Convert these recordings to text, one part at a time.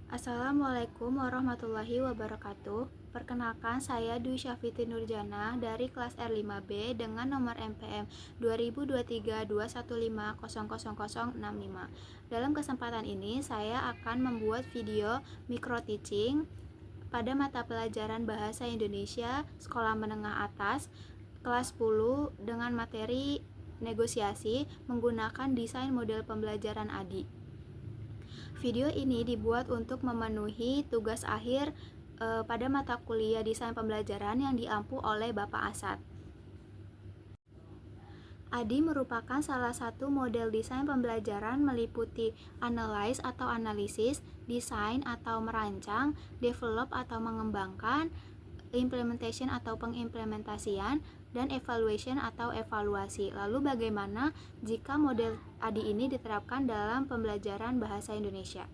Assalamualaikum warahmatullahi wabarakatuh. Perkenalkan, saya Dwi Syafiti Nurjana dari kelas R5B dengan nomor MPM 202321500065. Dalam kesempatan ini, saya akan membuat video micro teaching pada mata pelajaran Bahasa Indonesia Sekolah Menengah Atas kelas 10 dengan materi negosiasi menggunakan desain model pembelajaran ADI. Video ini dibuat untuk memenuhi tugas akhir pada mata kuliah desain pembelajaran yang diampu oleh Bapak Asad. ADI merupakan salah satu model desain pembelajaran meliputi analyze atau analisis, desain atau merancang, develop atau mengembangkan, implementation atau pengimplementasian, dan evaluation atau evaluasi. Lalu bagaimana jika model ADI ini diterapkan dalam pembelajaran bahasa Indonesia?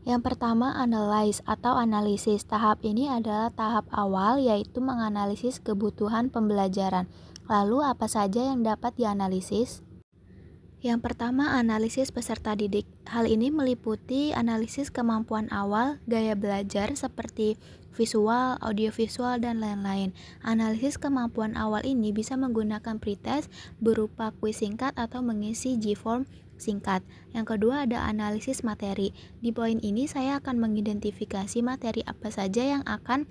Yang pertama, analyze atau analisis. Tahap ini adalah tahap awal, yaitu menganalisis kebutuhan pembelajaran. Lalu apa saja yang dapat dianalisis? Yang pertama, analisis peserta didik. Hal ini meliputi analisis kemampuan awal, gaya belajar seperti visual, audiovisual, dan lain-lain. Analisis kemampuan awal ini bisa menggunakan pretest berupa kuis singkat atau mengisi G-form singkat. Yang kedua ada analisis materi. Di poin ini saya akan mengidentifikasi materi apa saja yang akan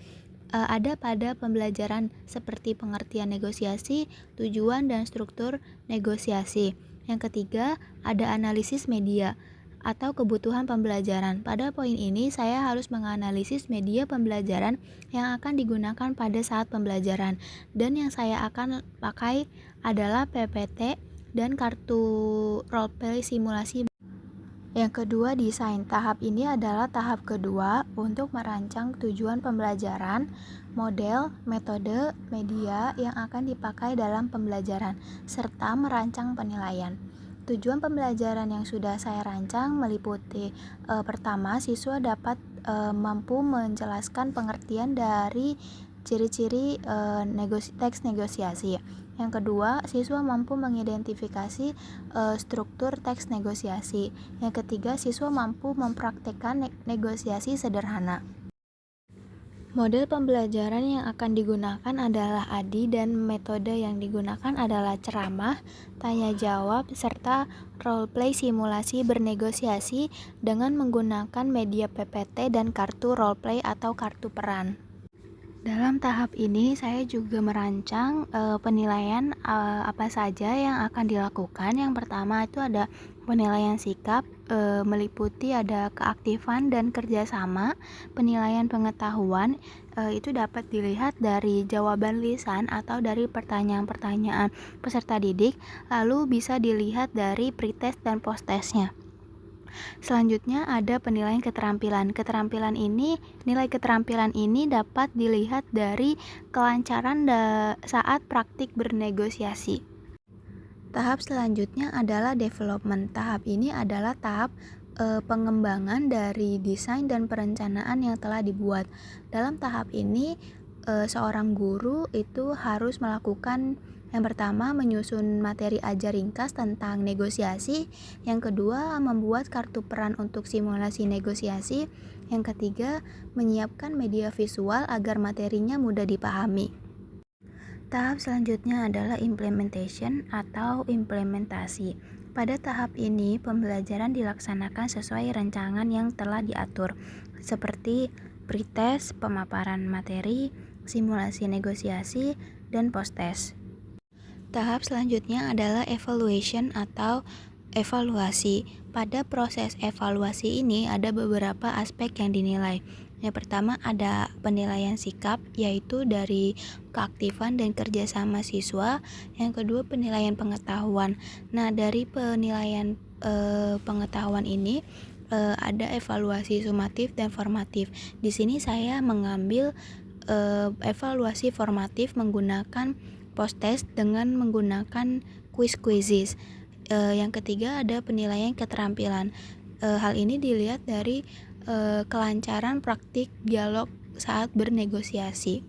ada pada pembelajaran seperti pengertian negosiasi, tujuan, dan struktur negosiasi. Yang ketiga, ada analisis media atau kebutuhan pembelajaran. Pada poin ini, saya harus menganalisis media pembelajaran yang akan digunakan pada saat pembelajaran. Dan yang saya akan pakai adalah PPT dan kartu roleplay simulasi. Yang kedua, desain. Tahap ini adalah tahap kedua untuk merancang tujuan pembelajaran, model, metode, media yang akan dipakai dalam pembelajaran, serta merancang penilaian. Tujuan pembelajaran yang sudah saya rancang meliputi pertama, siswa dapat mampu menjelaskan pengertian dari ciri-ciri teks negosiasi. Yang kedua, siswa mampu mengidentifikasi struktur teks negosiasi. Yang ketiga, siswa mampu mempraktekkan negosiasi sederhana. Model pembelajaran yang akan digunakan adalah ADI dan metode yang digunakan adalah ceramah, tanya jawab, serta role-play simulasi bernegosiasi dengan menggunakan media PPT dan kartu role-play atau kartu peran. Dalam tahap ini saya juga merancang penilaian apa saja yang akan dilakukan. Yang pertama itu ada penilaian sikap, meliputi ada keaktifan dan kerjasama. Penilaian pengetahuan itu dapat dilihat dari jawaban lisan atau dari pertanyaan-pertanyaan peserta didik, lalu bisa dilihat dari pretest dan posttestnya. Selanjutnya ada penilaian keterampilan. Nilai keterampilan ini dapat dilihat dari kelancaran saat praktik bernegosiasi. Tahap selanjutnya adalah development. Tahap ini adalah tahap pengembangan dari desain dan perencanaan yang telah dibuat. Dalam tahap ini seorang guru itu harus melakukan yang pertama, menyusun materi ajar ringkas tentang negosiasi. Yang kedua, membuat kartu peran untuk simulasi negosiasi. Yang ketiga, menyiapkan media visual agar materinya mudah dipahami. Tahap selanjutnya adalah implementation atau implementasi. Pada tahap ini, pembelajaran dilaksanakan sesuai rancangan yang telah diatur, seperti pretest, pemaparan materi, simulasi negosiasi, dan posttest. Tahap selanjutnya adalah evaluation atau evaluasi. Pada proses evaluasi ini ada beberapa aspek yang dinilai. Yang pertama ada penilaian sikap, yaitu dari keaktifan dan kerjasama siswa. Yang kedua penilaian pengetahuan. Nah, dari penilaian pengetahuan ini ada evaluasi sumatif dan formatif. Di sini saya mengambil evaluasi formatif menggunakan posttest dengan menggunakan quizzes. Yang ketiga ada penilaian keterampilan. Hal ini dilihat dari kelancaran praktik dialog saat bernegosiasi.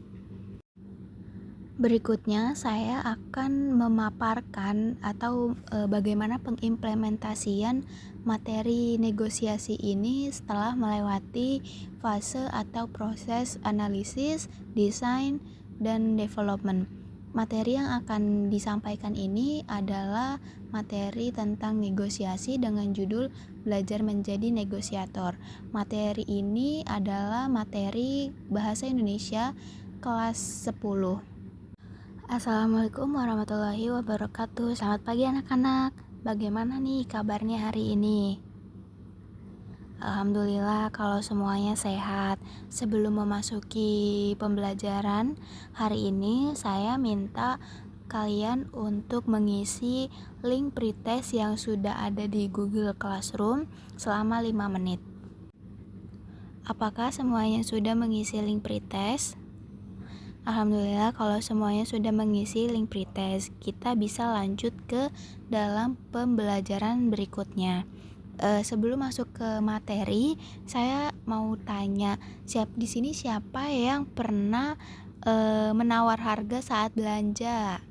Berikutnya, saya akan memaparkan atau bagaimana pengimplementasian materi negosiasi ini setelah melewati fase atau proses analisis, desain, dan development. Materi yang akan disampaikan ini adalah materi tentang negosiasi dengan judul Belajar Menjadi Negosiator. Materi ini adalah materi Bahasa Indonesia kelas 10. Assalamualaikum warahmatullahi wabarakatuh. Selamat pagi anak-anak. Bagaimana nih kabarnya hari ini? Alhamdulillah kalau semuanya sehat. Sebelum memasuki pembelajaran, hari ini saya minta kalian untuk mengisi link pretest yang sudah ada di Google Classroom selama 5 menit. Apakah semuanya sudah mengisi link pretest? Alhamdulillah kalau semuanya sudah mengisi link pretest, kita bisa lanjut ke dalam pembelajaran berikutnya. Sebelum masuk ke materi, saya mau tanya, di sini siapa yang pernah menawar harga saat belanja?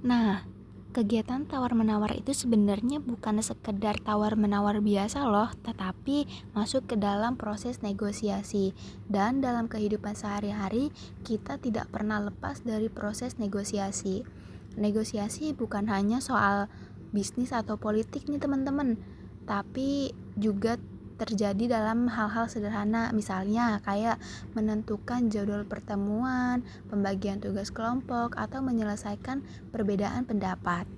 Nah, kegiatan tawar-menawar itu sebenarnya bukan sekedar tawar-menawar biasa loh, tetapi masuk ke dalam proses negosiasi. Dan dalam kehidupan sehari-hari, kita tidak pernah lepas dari proses negosiasi. Negosiasi bukan hanya soal bisnis atau politik nih teman-teman, tapi juga terjadi dalam hal-hal sederhana, misalnya kayak menentukan jadwal pertemuan, pembagian tugas kelompok, atau menyelesaikan perbedaan pendapat.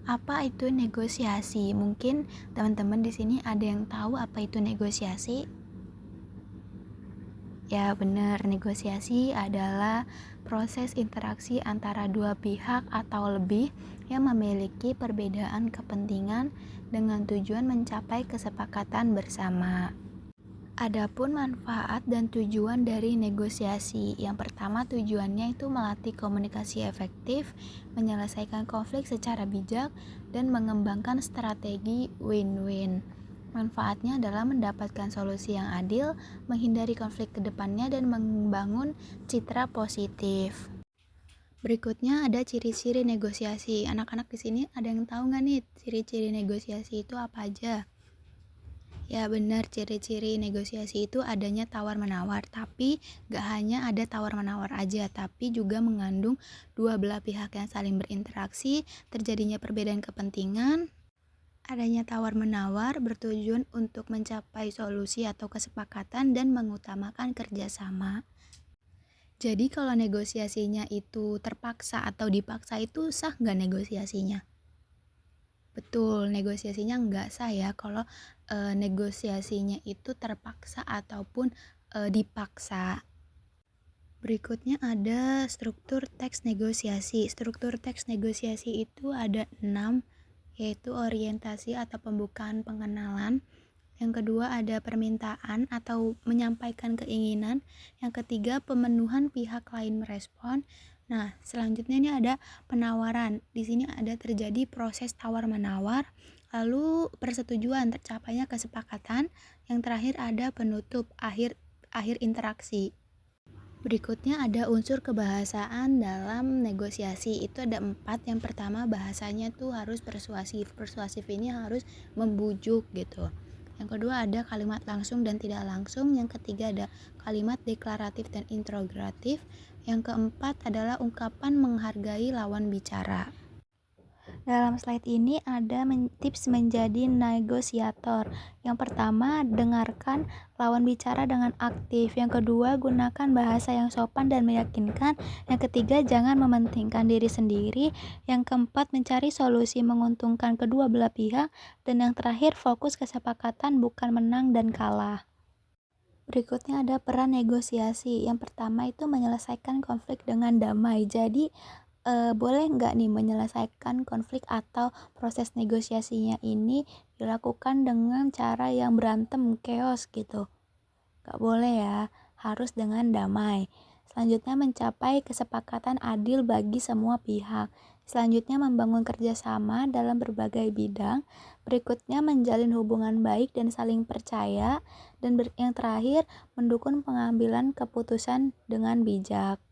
Apa itu negosiasi? Mungkin teman-teman di sini ada yang tahu apa itu negosiasi? Ya benar, negosiasi adalah proses interaksi antara dua pihak atau lebih yang memiliki perbedaan kepentingan dengan tujuan mencapai kesepakatan bersama. Adapun manfaat dan tujuan dari negosiasi, yang pertama tujuannya itu melatih komunikasi efektif, menyelesaikan konflik secara bijak, dan mengembangkan strategi win-win. Manfaatnya adalah mendapatkan solusi yang adil, menghindari konflik ke depannya, dan membangun citra positif. Berikutnya ada ciri-ciri negosiasi. Anak-anak di sini ada yang tahu nggak nih ciri-ciri negosiasi itu apa aja? Ya benar, ciri-ciri negosiasi itu adanya tawar-menawar. Tapi gak hanya ada tawar-menawar aja, tapi juga mengandung dua belah pihak yang saling berinteraksi, terjadinya perbedaan kepentingan. Adanya tawar-menawar bertujuan untuk mencapai solusi atau kesepakatan dan mengutamakan kerjasama. Jadi kalau negosiasinya itu terpaksa atau dipaksa itu sah nggak negosiasinya? Betul, negosiasinya nggak sah ya kalau negosiasinya itu terpaksa ataupun dipaksa. Berikutnya ada struktur teks negosiasi. Struktur teks negosiasi itu ada 6, yaitu orientasi atau pembukaan pengenalan. Yang kedua ada permintaan atau menyampaikan keinginan. Yang ketiga pemenuhan pihak lain merespon. Nah, selanjutnya ini ada penawaran. Di sini ada terjadi proses tawar-menawar, lalu persetujuan tercapainya kesepakatan. Yang terakhir ada penutup akhir interaksi. Berikutnya ada unsur kebahasaan dalam negosiasi. Itu ada 4. Yang pertama bahasanya tuh harus persuasif. Persuasif ini harus membujuk gitu. Yang kedua ada kalimat langsung dan tidak langsung. Yang ketiga ada kalimat deklaratif dan interrogatif. Yang keempat adalah ungkapan menghargai lawan bicara. Dalam slide ini ada tips menjadi negosiator. Yang pertama, dengarkan lawan bicara dengan aktif. Yang kedua, gunakan bahasa yang sopan dan meyakinkan. Yang ketiga, jangan mementingkan diri sendiri. Yang keempat, mencari solusi menguntungkan kedua belah pihak. Dan yang terakhir, fokus kesepakatan bukan menang dan kalah. Berikutnya ada peran negosiasi. Yang pertama itu menyelesaikan konflik dengan damai. Jadi boleh nggak nih menyelesaikan konflik atau proses negosiasinya ini dilakukan dengan cara yang berantem, chaos gitu? Nggak boleh ya, harus dengan damai. Selanjutnya mencapai kesepakatan adil bagi semua pihak. Selanjutnya membangun kerjasama dalam berbagai bidang. Berikutnya menjalin hubungan baik dan saling percaya. Dan yang terakhir mendukung pengambilan keputusan dengan bijak.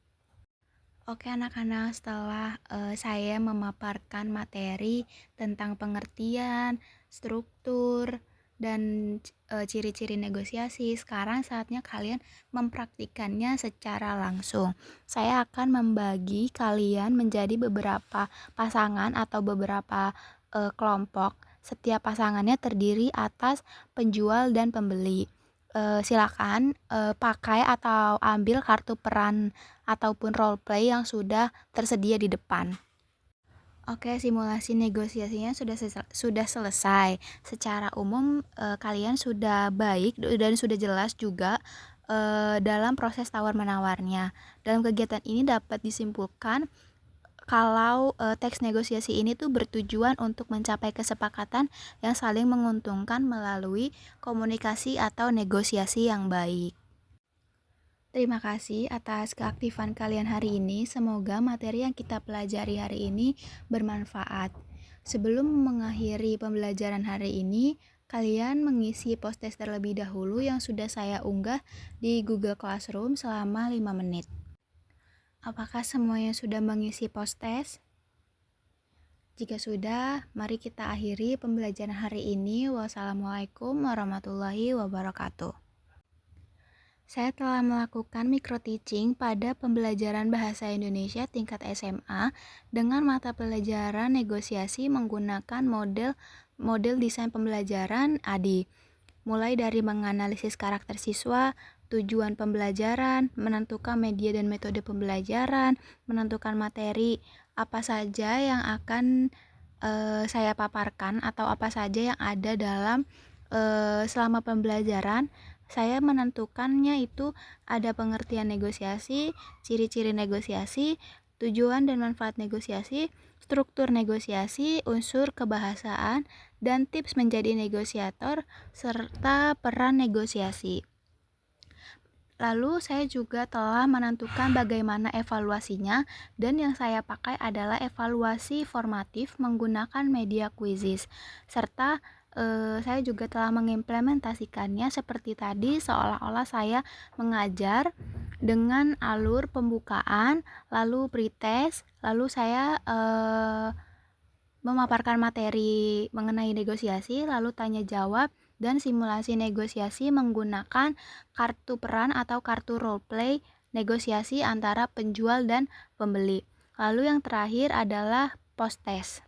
Oke anak-anak, setelah saya memaparkan materi tentang pengertian, struktur, dan ciri-ciri negosiasi, sekarang saatnya kalian mempraktikkannya secara langsung. Saya akan membagi kalian menjadi beberapa pasangan atau beberapa kelompok. Setiap pasangannya terdiri atas penjual dan pembeli. Silakan pakai atau ambil kartu peran ataupun role play yang sudah tersedia di depan. Oke, simulasi negosiasinya sudah selesai. Secara umum kalian sudah baik dan sudah jelas juga dalam proses tawar-menawarnya. Dalam kegiatan ini dapat disimpulkan kalau teks negosiasi ini tuh bertujuan untuk mencapai kesepakatan yang saling menguntungkan melalui komunikasi atau negosiasi yang baik. Terima kasih atas keaktifan kalian hari ini. Semoga materi yang kita pelajari hari ini bermanfaat. Sebelum mengakhiri pembelajaran hari ini, kalian mengisi post-test terlebih dahulu yang sudah saya unggah di Google Classroom selama 5 menit. Apakah semuanya sudah mengisi post-test? Jika sudah, mari kita akhiri pembelajaran hari ini. Wassalamualaikum warahmatullahi wabarakatuh. Saya telah melakukan micro-teaching pada pembelajaran Bahasa Indonesia tingkat SMA dengan mata pelajaran negosiasi menggunakan model desain pembelajaran ADI. Mulai dari menganalisis karakter siswa, tujuan pembelajaran, menentukan media dan metode pembelajaran, menentukan materi, apa saja yang akan saya paparkan atau apa saja yang ada dalam selama pembelajaran. Saya menentukannya itu ada pengertian negosiasi, ciri-ciri negosiasi, tujuan dan manfaat negosiasi, struktur negosiasi, unsur kebahasaan, dan tips menjadi negosiator, serta peran negosiasi. Lalu saya juga telah menentukan bagaimana evaluasinya, dan yang saya pakai adalah evaluasi formatif menggunakan media quizzes, serta saya juga telah mengimplementasikannya seperti tadi, seolah-olah saya mengajar dengan alur pembukaan, lalu pretest, lalu saya memaparkan materi mengenai negosiasi, lalu tanya jawab, dan simulasi negosiasi menggunakan kartu peran atau kartu role play negosiasi antara penjual dan pembeli. Lalu yang terakhir adalah post-test.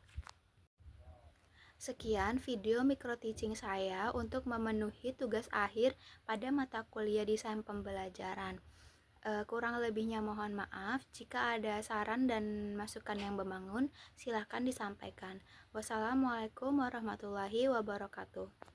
Sekian video micro teaching saya untuk memenuhi tugas akhir pada mata kuliah desain pembelajaran. Kurang lebihnya mohon maaf. Jika ada saran dan masukan yang membangun, silakan disampaikan. Wassalamualaikum warahmatullahi wabarakatuh.